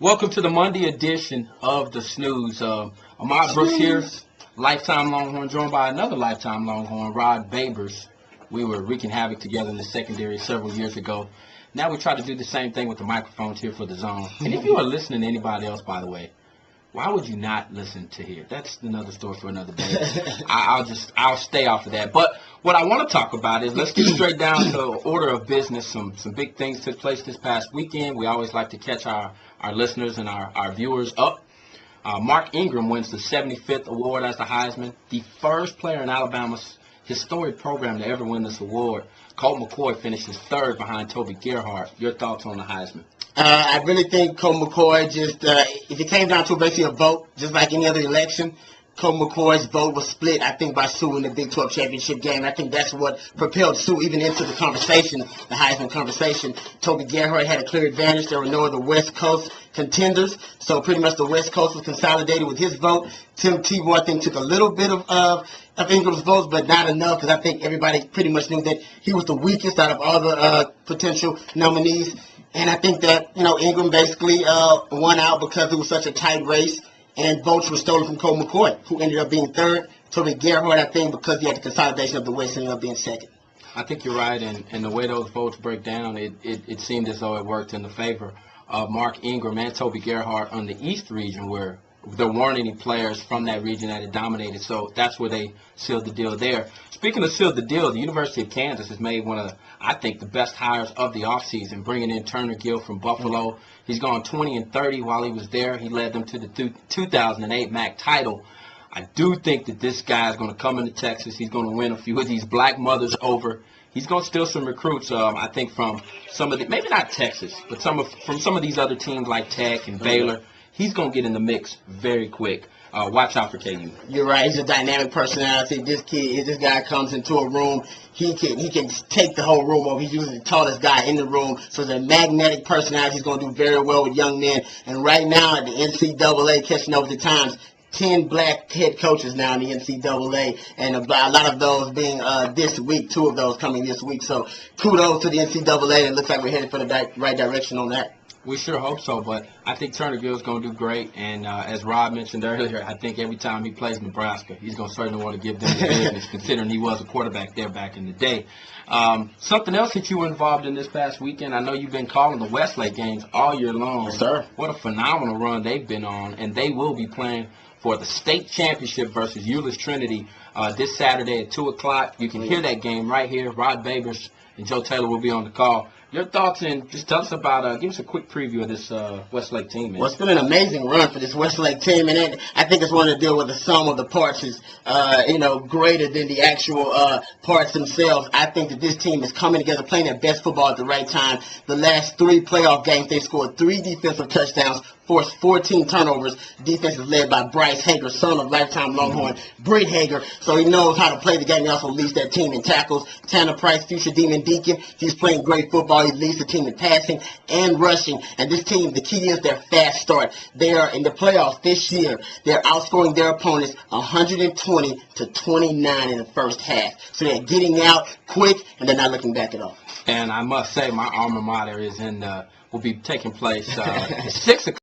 Welcome to the Monday edition of the Snooze. Ahmad Brooks here, lifetime Longhorn, joined by another lifetime Longhorn, Rod Babers. We were wreaking havoc together in the secondary several years ago. Now we try to do the same thing with the microphones here for the zone. And if you are listening to anybody else, by the way, why would you not listen to here? That's another story for another day. I'll stay off of that. But what I want to talk about is let's get straight down to order of business. Some big things took place this past weekend. We always like to catch our listeners and our viewers up. Mark Ingram wins the 75th award as the Heisman, the first player in Alabama's historic program to ever win this award. Colt McCoy finishes third behind Toby Gerhart. Your thoughts on the Heisman? I really think Colt McCoy just, if it came down to basically a vote, just like any other election, Colt McCoy's vote was split, I think, by Sue in the Big 12 championship game. I think that's what propelled Sue even into the conversation, the Heisman conversation. Toby Gerhart had a clear advantage. There were no other West Coast contenders, so pretty much the West Coast was consolidated with his vote. Tim Tebow, I think, took a little bit of Ingram's votes, but not enough, because I think everybody pretty much knew that he was the weakest out of all the potential nominees. And I think that, Ingram basically won out because it was such a tight race, and votes were stolen from Colt McCoy, who ended up being third. Toby Gerhart, I think, because he had the consolidation of the West, ended up being second. I think you're right, and the way those votes break down, it seemed as though it worked in the favor of Mark Ingram and Toby Gerhart on the East region, where there weren't any players from that region that had dominated, so that's where they sealed the deal there. Speaking of sealed the deal, the University of Kansas has made one of, I think, the best hires of the offseason, bringing in Turner Gill from Buffalo. He's gone 20-30 while he was there. He led them to the 2008 MAC title. I do think that this guy is going to come into Texas. He's going to win a few of these black mothers over. He's going to steal some recruits, I think, from some of the, maybe not Texas, but from some of these other teams like Tech and Baylor. He's going to get in the mix very quick. Watch out for KU. You're right. He's a dynamic personality. This guy comes into a room, he can take the whole room over. He's usually the tallest guy in the room. So he's a magnetic personality. He's going to do very well with young men. And right now at the NCAA, catching up with the times, 10 black head coaches now in the NCAA, and a lot of those being this week, 2 of those coming this week. So kudos to the NCAA. It looks like we're headed for the right direction on that. We sure hope so, but I think Turner Gill is going to do great. And as Rob mentioned earlier, I think every time he plays Nebraska, he's going to certainly want to give them the business, considering he was a quarterback there back in the day. Something else that you were involved in this past weekend, I know you've been calling the Westlake games all year long. Yes, sir. What a phenomenal run they've been on, and they will be playing for the state championship versus Euless Trinity this Saturday at 2 o'clock. You can hear that game right here. Rod Babers and Joe Taylor will be on the call. Your thoughts, and just tell us about, give us a quick preview of this Westlake team, man. Well, it's been an amazing run for this Westlake team, and I think it's one to deal with the sum of the parts is, greater than the actual parts themselves. I think that this team is coming together, playing their best football at the right time. The last 3 playoff games, they scored 3 defensive touchdowns, forced 14 turnovers. Defense is led by Bryce Hager, son of lifetime Longhorn Britt Hager, so he knows how to play the game. He also leads that team in tackles. Tanner Price, future Demon Deacon, he's playing great football. He leads the team in passing and rushing. And this team, the key is their fast start. They are in the playoffs this year. They're outscoring their opponents 120-29 in the first half. So they're getting out quick, and they're not looking back at all. And I must say, my alma mater is will be taking place at 6 o'clock.